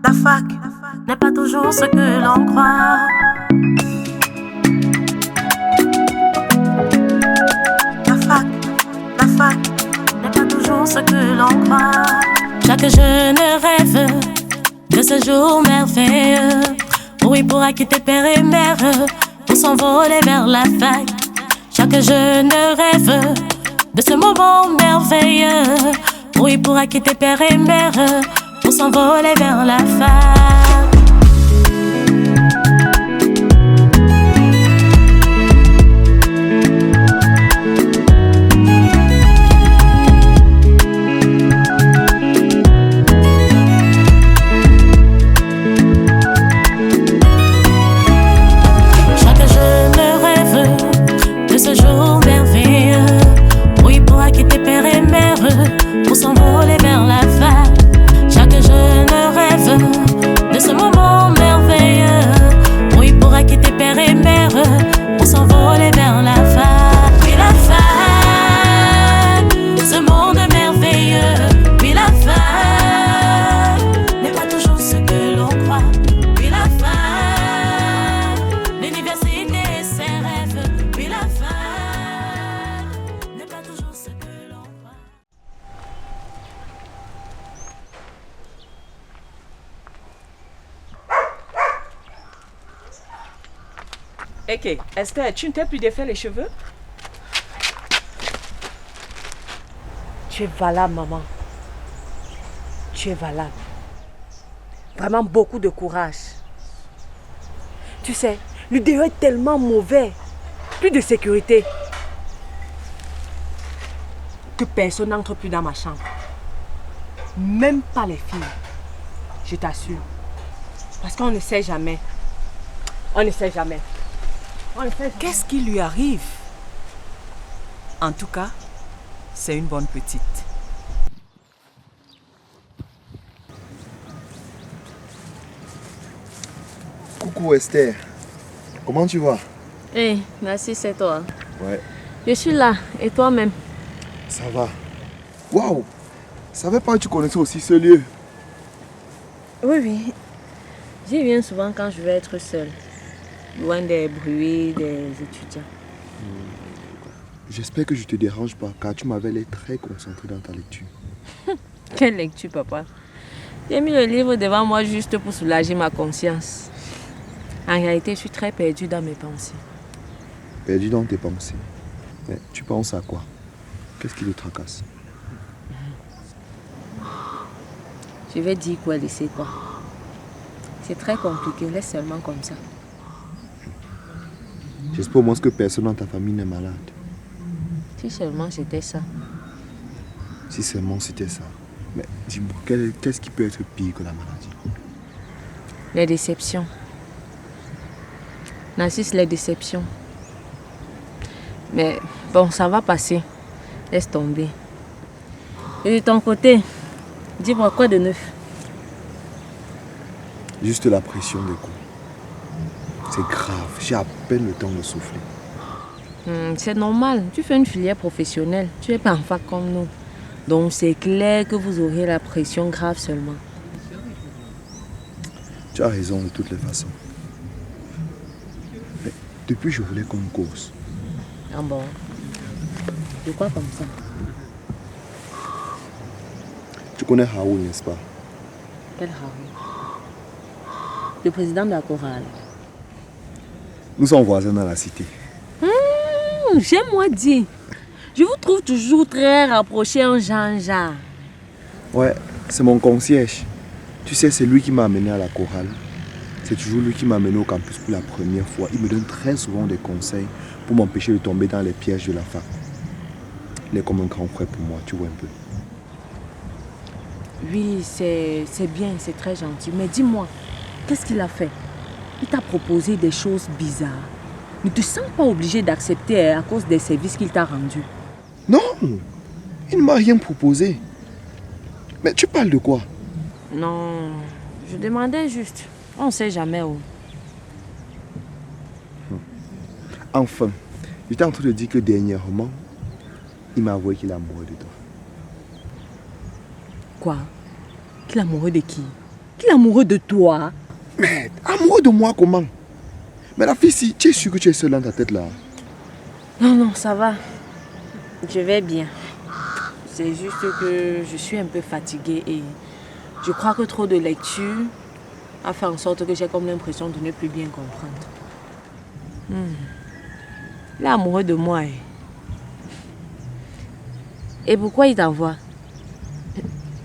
La fac n'est pas toujours ce que l'on croit. La fac n'est pas toujours ce que l'on croit. Chaque jeune rêve de ce jour merveilleux où il pourra quitter père et mère pour s'envoler vers la fac. Chaque jeune rêve de ce moment merveilleux où il pourra quitter père et mère pour s'envoler vers la fac. Chaque jeune rêve de ce jour merveilleux où il pourra quitter père et mère pour s'envoler vers la fac. Chaque jeune rêve de ce moment merveilleux où il pourra quitter père et mère pour s'envoler vers la fac. Puis la fac, ce monde merveilleux. Puis la fac n'est pas toujours ce que l'on croit. Puis la fac, l'université et ses rêves. Puis la fac n'est pas toujours ce que l'on croit. Ok, Esther, tu ne t'es plus défait les cheveux? Tu es valable, maman. Tu es valable. Vraiment beaucoup de courage. Tu sais, l'UDE est tellement mauvais. Plus de sécurité. Que personne n'entre plus dans ma chambre. Même pas les filles. Je t'assure. Parce qu'on ne sait jamais. On ne sait jamais. Qu'est-ce qui lui arrive? En tout cas, c'est une bonne petite. Coucou Esther, comment tu vas? Hey, merci, c'est toi. Ouais, Je suis là, et toi-même? ça va. Waouh, je savais pas que tu connaissais aussi ce lieu. Oui, oui. J'y viens souvent quand je veux être seule. Loin des bruits des étudiants. J'espère que je te dérange pas car tu m'avais l'air très concentré dans ta lecture. Quelle lecture, papa? J'ai mis le livre devant moi juste pour soulager ma conscience. En réalité, je suis très perdue dans mes pensées. Perdu dans tes pensées. Mais tu penses à quoi? Qu'est-ce qui te tracasse? Je vais dire quoi, laisser quoi. C'est très compliqué, laisse seulement comme ça. J'espère au moins que personne dans ta famille n'est malade. Si seulement c'était ça. Si seulement c'était ça. Mais dis-moi, qu'est-ce qui peut être pire que la maladie? Les déceptions. Narcisse, les déceptions. Mais bon, ça va passer. Laisse tomber. Et de ton côté, dis-moi quoi de neuf? Juste la pression des cours. C'est grave, j'ai à peine le temps de souffler. C'est normal, tu fais une filière professionnelle. Tu n'es pas en fac comme nous. Donc c'est clair que vous aurez la pression grave seulement. Tu as raison de toutes les façons. Mais depuis, je voulais qu'on course. Ah bon? De quoi comme ça? Tu connais Raoul, n'est-ce pas? Quel Raoul? Le président de la chorale. Nous sommes voisins dans la cité. J'aime moi dit. Je vous trouve toujours très rapprochés en Jean-Jacques. Ouais, c'est mon concierge. Tu sais, c'est lui qui m'a amené à la chorale. C'est toujours lui qui m'a amené au campus pour la première fois. Il me donne très souvent des conseils pour m'empêcher de tomber dans les pièges de la fac. Il est comme un grand frère pour moi, tu vois un peu. Oui, c'est bien, c'est très gentil. Mais dis-moi, qu'est-ce qu'il a fait? Il t'a proposé des choses bizarres. Ne te sens pas obligé d'accepter à cause des services qu'il t'a rendus. Non, il ne m'a rien proposé. Mais tu parles de quoi? Non, je demandais juste. On ne sait jamais où. Enfin, j'étais en train de dire que dernièrement, Il m'a avoué qu'il est amoureux de toi. Quoi? Qu'il est amoureux de qui? Qu'il est amoureux de toi? Mais amoureux de moi comment? Mais la fille, si tu es sûre que tu es seule dans ta tête là. Non, non, ça va. Je vais bien. C'est juste que je suis un peu fatiguée et je crois que trop de lecture a fait en sorte que j'ai comme l'impression de ne plus bien comprendre. Il est amoureux de moi. Et pourquoi il t'envoie?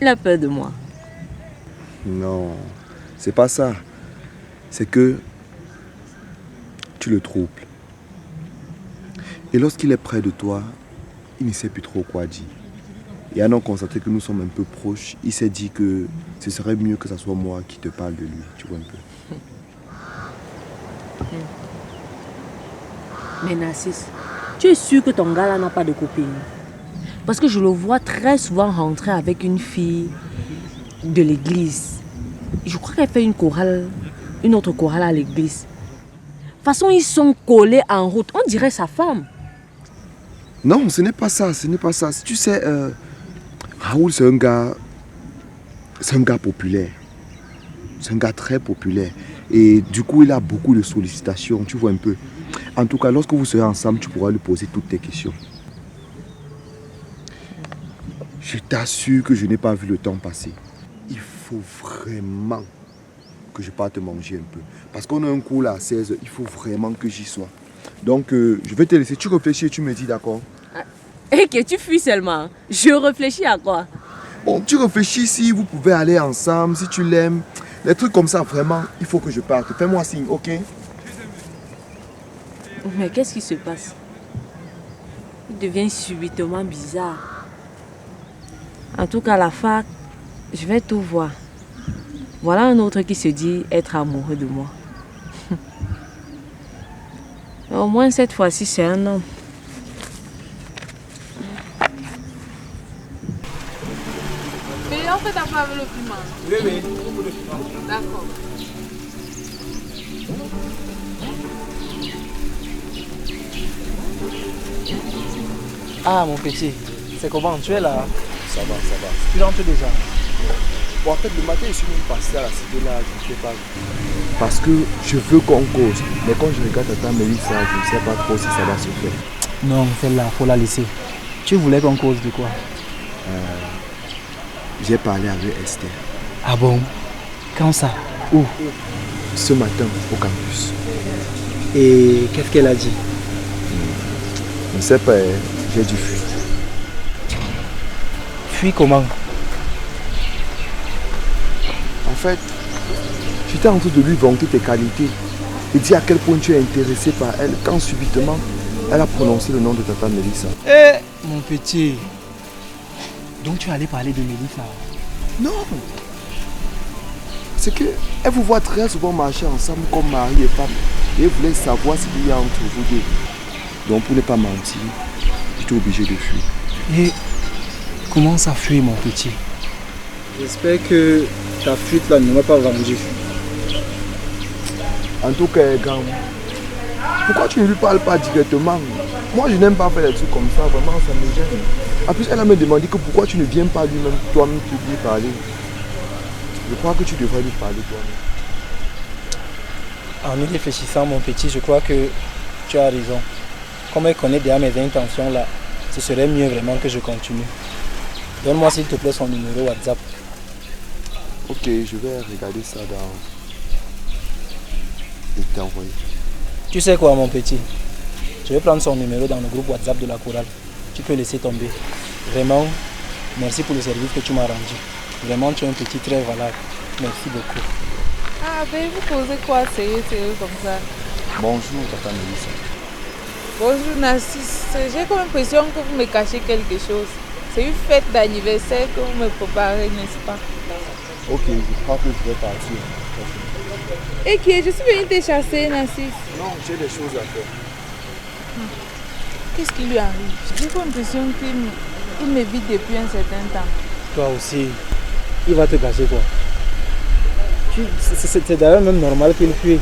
Il a peur de moi. Non, c'est pas ça. C'est que tu le troubles. Et lorsqu'il est près de toi, il ne sait plus trop quoi dire. Et en ayant constaté que nous sommes un peu proches, il s'est dit que ce serait mieux que ce soit moi qui te parle de lui. Tu vois un peu. Mais Narcisse, tu es sûr que ton gars là n'a pas de copine? Parce que je le vois très souvent rentrer avec une fille de l'église. Je crois qu'elle fait une autre chorale à l'église. De toute façon, ils sont collés en route. On dirait sa femme. Non, ce n'est pas ça, ce n'est pas ça. Tu sais, Raoul, c'est un gars populaire. C'est un gars très populaire. Et du coup, il a beaucoup de sollicitations, tu vois un peu. En tout cas, lorsque vous serez ensemble, tu pourras lui poser toutes tes questions. Je t'assure que je n'ai pas vu le temps passer. Il faut vraiment que je parte manger un peu. Parce qu'on a un cours là à 16h, il faut vraiment que j'y sois. Donc, je vais te laisser, tu réfléchis et tu me dis d'accord. Et que tu fuis seulement. Je réfléchis à quoi? Bon, tu réfléchis si vous pouvez aller ensemble, si tu l'aimes. Les trucs comme ça, vraiment, il faut que je parte. Fais-moi signe, ok? Mais qu'est-ce qui se passe? Il devient subitement bizarre. En tout cas, à la fac, je vais tout voir. Voilà un autre qui se dit être amoureux de moi. Au moins cette fois-ci, c'est un homme. Mais en fait, t'as pas le piment. Oui. D'accord. Ah, mon petit, c'est comment tu es là? Ça va. Tu rentres déjà? Bon, en fait, le matin, je suis même passé à la cité là, je ne sais pas. Parce que je veux qu'on cause. Mais quand je regarde Tata Mélissa, je ne sais pas trop si ça va se faire. Non, celle-là, faut la laisser. Tu voulais qu'on cause de quoi? J'ai parlé avec Esther. Ah bon? Quand ça? Où? Ce matin, au campus. Et qu'est-ce qu'elle a dit? Je ne sais pas, j'ai dû fuir. Fuis comment? En fait, j'étais en train de lui vanter tes qualités et dire à quel point tu es intéressé par elle quand subitement elle a prononcé le nom de Tata Mélissa. Eh, mon petit. Donc tu allais parler de Mélissa? Non. C'est qu'elle vous voit très souvent marcher ensemble comme mari et femme et elle voulait savoir ce qu'il y a entre vous deux. Donc pour ne pas mentir, j'étais obligé de fuir. Et comment ça fuit, mon petit? J'espère que ta fuite là ne m'a pas vendu. En tout cas, grand, pourquoi tu ne lui parles pas directement? Moi, je n'aime pas faire des trucs comme ça, vraiment, ça me gêne. En plus, elle m'a demandé que pourquoi tu ne viens pas lui-même, toi-même, te lui parler. Je crois que tu devrais lui parler toi-même. En y réfléchissant, mon petit, je crois que tu as raison. Comme elle connaît déjà mes intentions là, ce serait mieux vraiment que je continue. Donne-moi s'il te plaît son numéro WhatsApp. Ok, je vais regarder ça dans... et t'envoyer. Tu sais quoi, mon petit? Je vais prendre son numéro dans le groupe WhatsApp de la chorale. Tu peux laisser tomber. Vraiment, merci pour le service que tu m'as rendu. Vraiment, tu es un petit très valable. Merci beaucoup. Ah, ben vous posez quoi sérieux comme ça? Bonjour, Tata Mélissa. Bonjour Narcisse. J'ai comme l'impression que vous me cachez quelque chose. C'est une fête d'anniversaire que vous me préparez, n'est-ce pas? Ok, je crois que je vais partir. Et qui est? Je suis venue te chasser, Narcisse. Non, j'ai des choses à faire. Qu'est-ce qui lui arrive? J'ai comme l'impression qu'il m'évite depuis un certain temps. Toi aussi, il va te gâcher quoi. C'est d'ailleurs même normal qu'il fuit.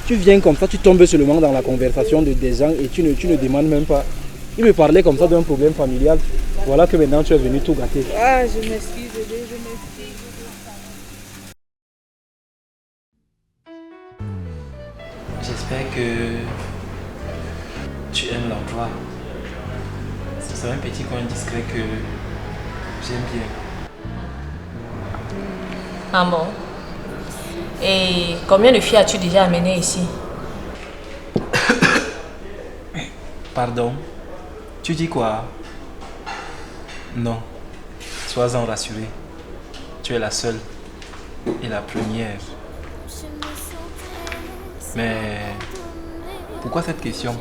Tu viens comme ça, tu tombes seulement dans la conversation de des gens et tu ne demandes même pas. Il me parlait comme ça d'un problème familial. Voilà que maintenant tu es venu tout gâter. Ah, je m'excuse, bébé, je m'excuse. J'espère que tu aimes l'endroit. C'est un petit coin discret que j'aime bien. Ah bon? Et combien de filles as-tu déjà amenées ici? Pardon? Tu dis quoi? Non. Sois-en rassuré. Tu es la seule et la première. Mais pourquoi cette question?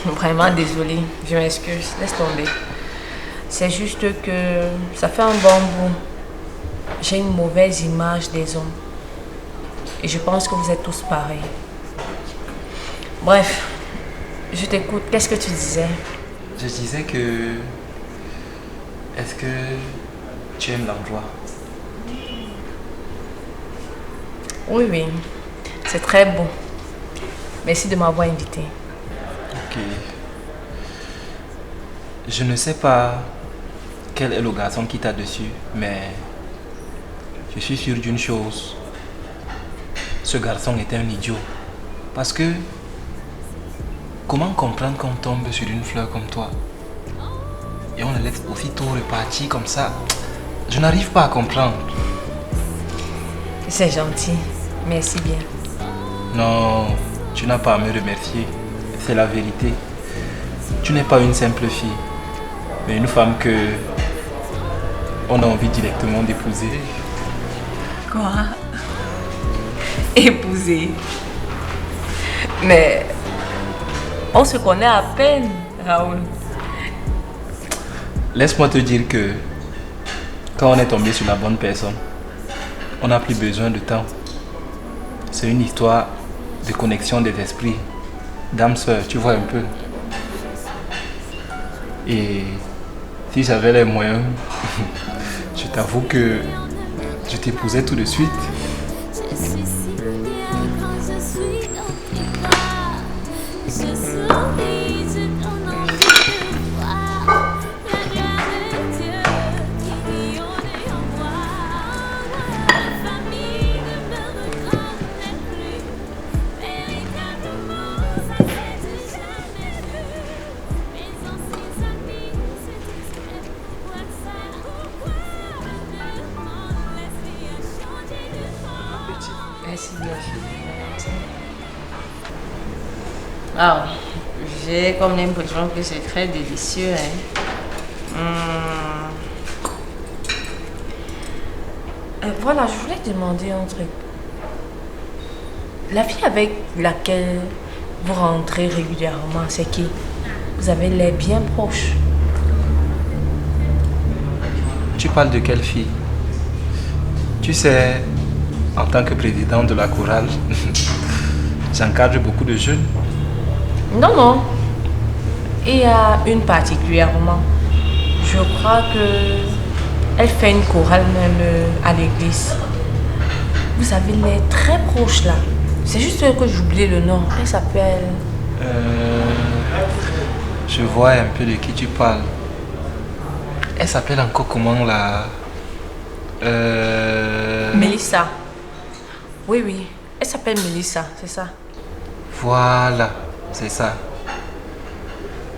Vraiment désolée, je m'excuse, laisse tomber. C'est juste que ça fait un bon bout. J'ai une mauvaise image des hommes. Et je pense que vous êtes tous pareils. Bref, je t'écoute. Qu'est-ce que tu disais? Je disais que... Est-ce que tu aimes l'endroit? Oui, oui. C'est très beau. Merci de m'avoir invité. Ok. Je ne sais pas quel est le garçon qui t'a dessus, mais je suis sûr d'une chose. Ce garçon est un idiot. Parce que comment comprendre qu'on tombe sur une fleur comme toi et on la laisse aussitôt repartir comme ça? Je n'arrive pas à comprendre. C'est gentil. Merci bien. Non, tu n'as pas à me remercier. C'est la vérité. Tu n'es pas une simple fille, mais une femme que on a envie directement d'épouser. Quoi? Épouser? Mais on se connaît à peine, Raoul. Laisse-moi te dire que quand on est tombé sur la bonne personne, on n'a plus besoin de temps. C'est une histoire de connexion des esprits, d'âme sœur, tu vois un peu. Et si j'avais les moyens, je t'avoue que je t'épousais tout de suite. Merci bien. Ah, j'ai comme l'impression que c'est très délicieux. Voilà, je voulais te demander un truc. La fille avec laquelle vous rentrez régulièrement, c'est qui? Vous avez l'air bien proches. Tu parles de quelle fille? Tu sais, en tant que président de la chorale, j'encadre beaucoup de jeunes. Non, non. Il y a une particulièrement. Je crois que elle fait une chorale même à l'église. Vous avez l'air très proche là. C'est juste que j'oublie le nom. Elle s'appelle... Je vois un peu de qui tu parles. Elle s'appelle encore comment là? Mélissa. Oui, oui. Elle s'appelle Mélissa, c'est ça. Voilà, c'est ça.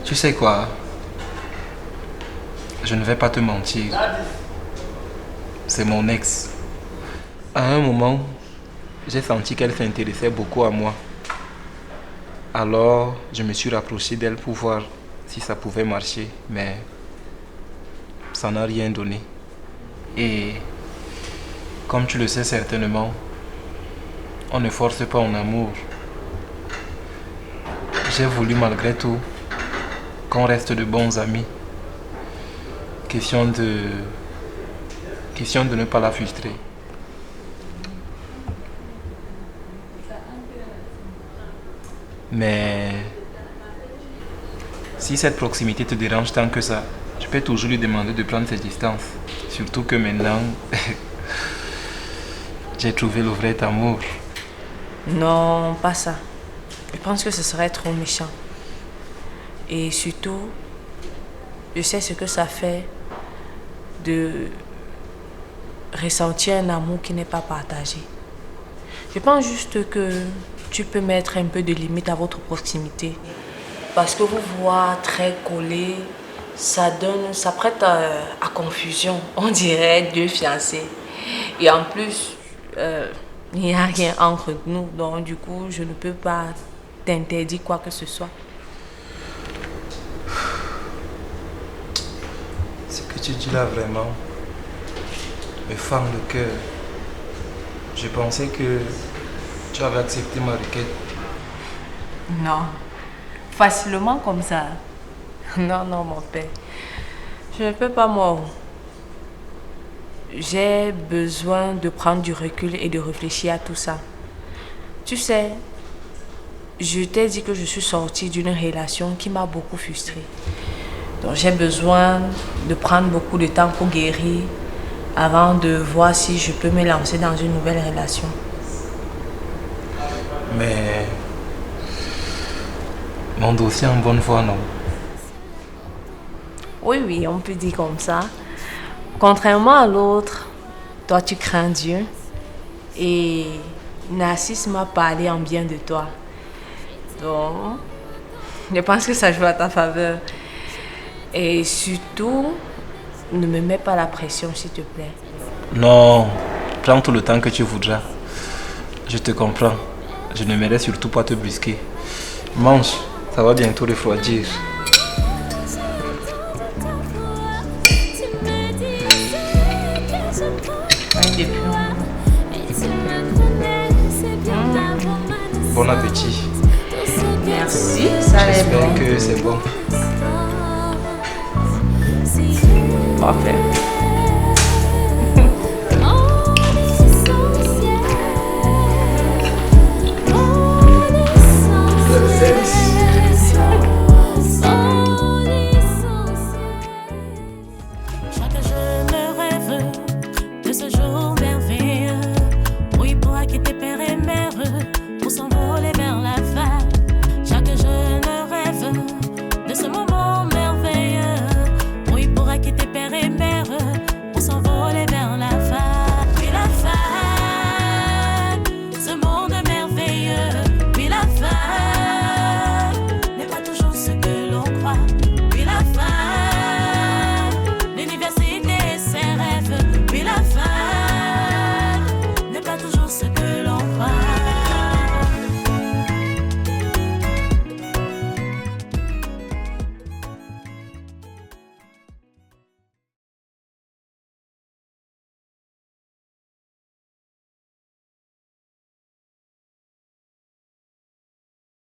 Tu sais quoi? Je ne vais pas te mentir. C'est mon ex. À un moment, j'ai senti qu'elle s'intéressait beaucoup à moi. Alors, je me suis rapproché d'elle pour voir si ça pouvait marcher, mais ça n'a rien donné. Et comme tu le sais certainement, on ne force pas en amour. J'ai voulu malgré tout qu'on reste de bons amis. Question de ne pas la frustrer. Mais si cette proximité te dérange tant que ça, je peux toujours lui demander de prendre ses distances. Surtout que maintenant, j'ai trouvé le vrai amour. Non, pas ça. Je pense que ce serait trop méchant. Et surtout, je sais ce que ça fait de ressentir un amour qui n'est pas partagé. Je pense juste que tu peux mettre un peu de limite à votre proximité. Parce que vous voir très collés, ça prête à confusion. On dirait deux fiancés. Et en plus, il n'y a rien entre nous. Donc du coup, je ne peux pas t'interdire quoi que ce soit. Ce que tu dis là vraiment me fend le cœur. Je pensais que tu avais accepté ma requête. Non, facilement comme ça. Non, non, mon père. Je ne peux pas, moi. J'ai besoin de prendre du recul et de réfléchir à tout ça. Tu sais, je t'ai dit que je suis sortie d'une relation qui m'a beaucoup frustrée. Donc j'ai besoin de prendre beaucoup de temps pour guérir avant de voir si je peux me lancer dans une nouvelle relation. Mais mon dossier est en bonne voie, non? Oui, oui, on peut dire comme ça. Contrairement à l'autre, toi tu crains Dieu et Narcisse m'a parlé en bien de toi. Donc, je pense que ça joue à ta faveur. Et surtout, ne me mets pas la pression, s'il te plaît. Non, prends tout le temps que tu voudras. Je te comprends. Je n'aimerais surtout pas te brusquer. Mange, ça va bientôt refroidir. Bon appétit. Merci, ça est bon. J'espère que c'est bon. Parfait.